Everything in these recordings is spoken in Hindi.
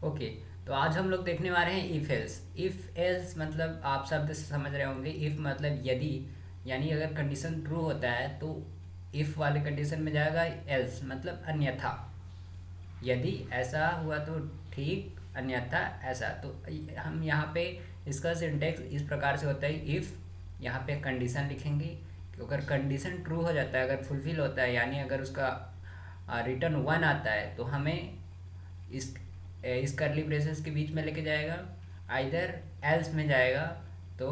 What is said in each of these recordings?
ओके। तो आज हम लोग देखने वाले हैं इफ एल्स। इफ एल्स मतलब आप शब्द से समझ रहे होंगे। इफ मतलब यदि, यानी अगर कंडीशन ट्रू होता है तो इफ वाले कंडीशन में जाएगा। एल्स मतलब अन्यथा, यदि ऐसा हुआ तो ठीक, अन्यथा ऐसा। तो हम यहाँ पे इसका सिंटेक्स इस प्रकार से होता है। इफ यहाँ पे कंडीशन लिखेंगे कि अगर कंडीशन ट्रू हो जाता है, अगर फुलफिल होता है, यानी अगर उसका रिटर्न वन आता है तो हमें इस करली ब्रेसेस के बीच में लेके जाएगा, आइदर एल्स में जाएगा। तो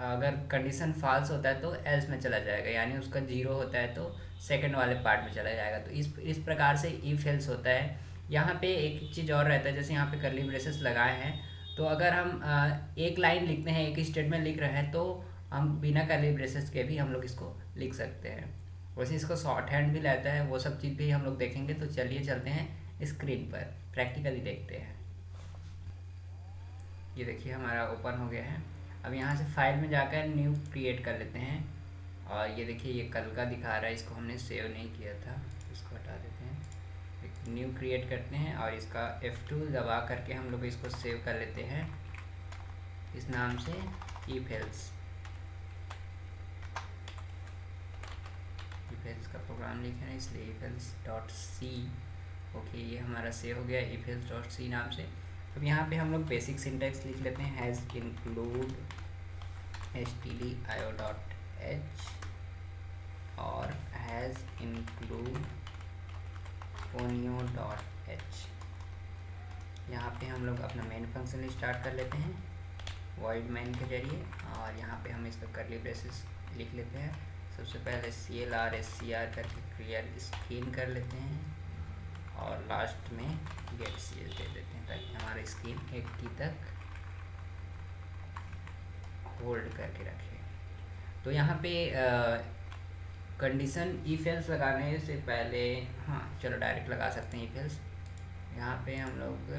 अगर कंडीशन फॉल्स होता है तो एल्स में चला जाएगा, यानी उसका जीरो होता है तो सेकंड वाले पार्ट में चला जाएगा। तो इस प्रकार से इफ एल्स होता है। यहाँ पे एक चीज़ और रहता है, जैसे यहाँ पे करली ब्रेसेस लगाए हैं तो अगर हम एक लाइन लिखते हैं, एक स्टेटमेंट लिख रहे हैं, तो हम बिना करली ब्रेसेस के भी हम लोग इसको लिख सकते हैं। वैसे इसको शॉर्ट हैंड भी रहता है, वो सब चीज़ भी हम लोग देखेंगे। तो चलिए चलते हैं स्क्रीन पर, प्रैक्टिकली देखते हैं। ये देखिए हमारा ओपन हो गया है। अब यहाँ से फाइल में जाकर न्यू क्रिएट कर लेते हैं। और ये देखिए ये कल का दिखा रहा है, इसको हमने सेव नहीं किया था, इसको हटा देते हैं। एक न्यू क्रिएट करते हैं और इसका F2 दबा करके हम लोग इसको सेव कर लेते हैं इस नाम से, इफ एल्स। इफ एल्स का प्रोग्राम लिखे हैं इसलिए if else dot C. Okay, ये हमारा सेव हो गया इफ एल्स डॉट सी नाम से। अब यहाँ पे हम लोग बेसिक सिंटैक्स लिख लेते हैं। Hash include stdio dot h और hash include onio dot h. यहाँ पे हम लोग अपना मेन फंक्शन स्टार्ट कर लेते हैं वॉइड मेन के जरिए, और यहाँ पे हम इसका करली ब्रेसेस लिख लेते हैं। सबसे पहले CLR SCR करके क्लियर स्क्रीन कर लेते हैं और लास्ट में गेट CS दे देते हैं ताकि हमारा स्क्रीन 80 तक होल्ड करके रखे। तो यहाँ पे कंडीशन इफ एल्स लगाने से पहले, हाँ चलो डायरेक्ट लगा सकते हैं इफ एल्स। यहाँ पे हम लोग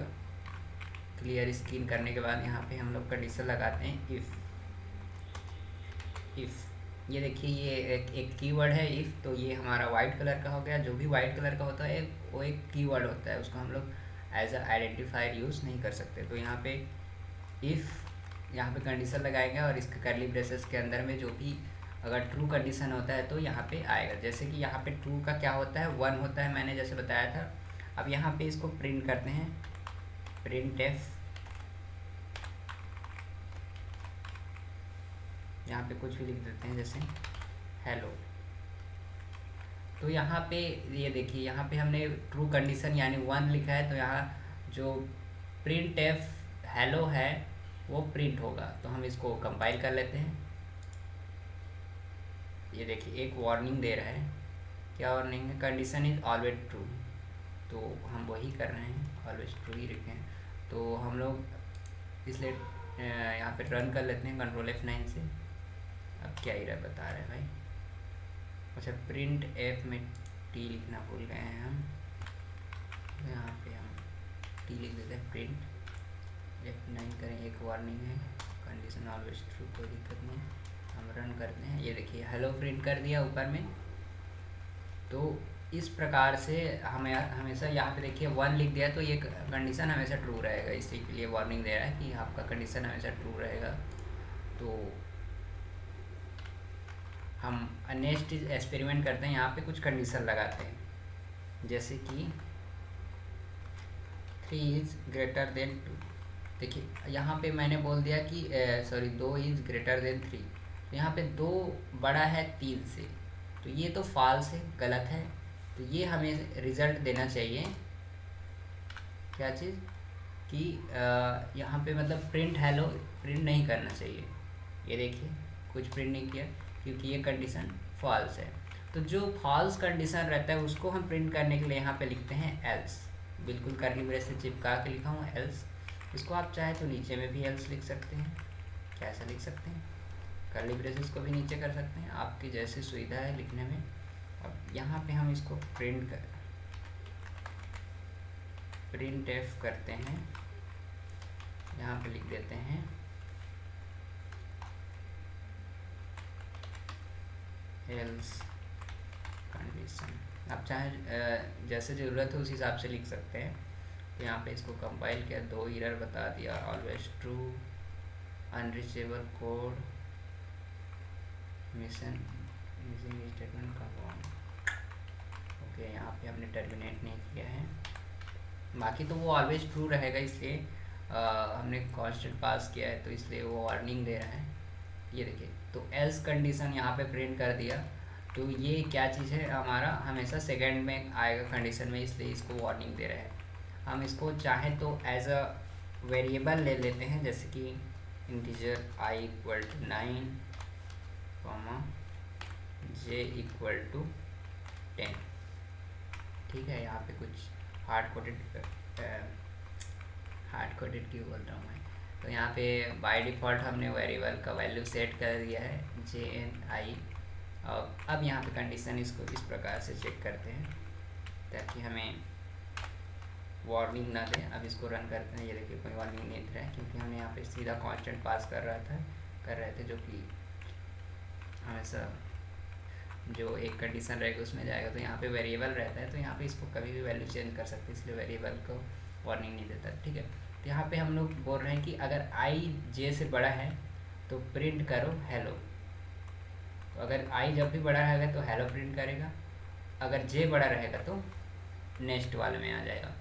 क्लियर स्क्रीन करने के बाद यहाँ पे हम लोग कंडीशन लगाते हैं इफ़। ये देखिए ये एक कीवर्ड है इफ़, तो ये हमारा वाइट कलर का हो गया। जो भी वाइट कलर का होता है वो एक कीवर्ड होता है, उसको हम लोग एज अ आइडेंटिफायर यूज़ नहीं कर सकते। तो यहाँ पे इफ़, यहाँ पे कंडीशन लगाएंगे और इसके करली ब्रेसेस के अंदर में जो भी अगर ट्रू कंडीशन होता है तो यहाँ पे आएगा। जैसे कि यहाँ पे ट्रू का क्या होता है, वन होता है, मैंने जैसे बताया था। अब यहाँ पे इसको प्रिंट करते हैं, प्रिंट एफ। यहाँ पे कुछ भी लिख देते हैं जैसे हेलो। तो यहाँ पे ये देखिए यहाँ पे हमने ट्रू कंडीशन यानी वन लिखा है, तो यहाँ जो प्रिंट एफ हेलो है वो प्रिंट होगा। तो हम इसको कंपाइल कर लेते हैं। ये देखिए एक वार्निंग दे रहा है। क्या वार्निंग है? Condition is always true. तो हम वही कर रहे हैं, ऑलवेज ट्रू ही रखें। तो हम लोग इसलिए यहाँ पे रन कर लेते हैं कंट्रोल F9 से। अब क्या एरर बता रहा है भाई? अच्छा, प्रिंट एफ में टी लिखना भूल गए हैं हम। यहाँ पे हम टी लिख देते हैं। प्रिंट F9 करें, एक वार्निंग है, कंडीशन ऑलवेज ट्रू, कोई दिक्कत नहीं। हम रन करते हैं। ये देखिए हेलो प्रिंट कर दिया ऊपर में। तो इस प्रकार से हमें हमेशा यहाँ पे देखिए वन लिख दिया तो ये कंडीशन हमेशा ट्रू रहेगा। इसी के लिए वार्निंग दे रहा है कि आपका कंडीशन हमेशा ट्रू रहेगा। तो हम नेक्स्ट एक्सपेरिमेंट करते हैं। यहाँ पे कुछ कंडीशन लगाते हैं, जैसे कि 3 इज़ ग्रेटर देन 2। देखिए यहाँ पे मैंने बोल दिया कि सॉरी 2 इज़ ग्रेटर देन 3। तो यहाँ पे 2 बड़ा है 3 से, तो ये तो फॉल्स है, गलत है। तो ये हमें रिज़ल्ट देना चाहिए, क्या चीज़ कि यहाँ पे मतलब प्रिंट हेलो प्रिंट नहीं करना चाहिए। ये देखिए कुछ प्रिंट नहीं किया क्योंकि ये कंडीशन फॉल्स है। तो जो फॉल्स कंडीशन रहता है उसको हम प्रिंट करने के लिए यहाँ पे लिखते हैं एल्स। बिल्कुल करली ब्रेस से चिपका के लिखा हूँ एल्स। इसको आप चाहे तो नीचे में भी एल्स लिख सकते हैं, कैसा लिख सकते हैं, करली ब्रेसेस को भी नीचे कर सकते हैं, आपकी जैसी सुविधा है लिखने में। अब यहाँ पे हम इसको प्रिंट एफ करते हैं। यहाँ पे लिख देते हैं एल्स कंडीशन। आप चाहे जैसे ज़रूरत हो उस हिसाब से लिख सकते हैं। तो यहाँ पे इसको कंपाइल किया, 2 एरर बता दिया, always true, unreachable code, missing statement का फॉर्म। ओके, यहाँ पे हमने टर्मिनेट नहीं किया है, बाकी तो वो ऑलवेज ट्रू रहेगा, इसलिए हमने कांस्टेंट पास किया है तो इसलिए वो वार्निंग दे रहा है। ये देखिए, तो एल्स कंडीशन यहाँ पे प्रिंट कर दिया। तो ये क्या चीज़ है, हमारा हमेशा सेकंड में आएगा कंडीशन में, इसलिए इसको वार्निंग दे रहे हैं। हम इसको चाहें तो एज अ वेरिएबल ले लेते हैं, जैसे कि integer i equal to 9, j equal to 10। ठीक है, यहाँ पे कुछ हार्ड कोडेड क्यों बोल रहा हूँ मैं, तो यहाँ पे बाय डिफ़ॉल्ट हमने वेरिएबल का वैल्यू सेट कर दिया है JNI। और अब यहाँ पे कंडीशन इसको इस प्रकार से चेक करते हैं ताकि हमें वार्निंग ना दे। अब इसको रन करते हैं, ये देखिए कोई वार्निंग नहीं दे रहा है, क्योंकि हमने यहाँ पे सीधा कांस्टेंट पास कर रहे थे, जो कि हमेशा जो एक कंडीशन रहेगी उसमें जाएगा। तो यहाँ पे वेरिएबल रहता है, तो यहाँ पे इसको कभी भी वैल्यू चेंज कर सकते हैं, इसलिए वेरिएबल को वार्निंग नहीं देता। ठीक है, तो यहाँ पे हम लोग बोल रहे हैं कि अगर i j से बड़ा है तो प्रिंट करो हेलो। तो अगर i जब भी बड़ा रहेगा तो हेलो प्रिंट करेगा, अगर j बड़ा रहेगा तो नेक्स्ट वाले में आ जाएगा।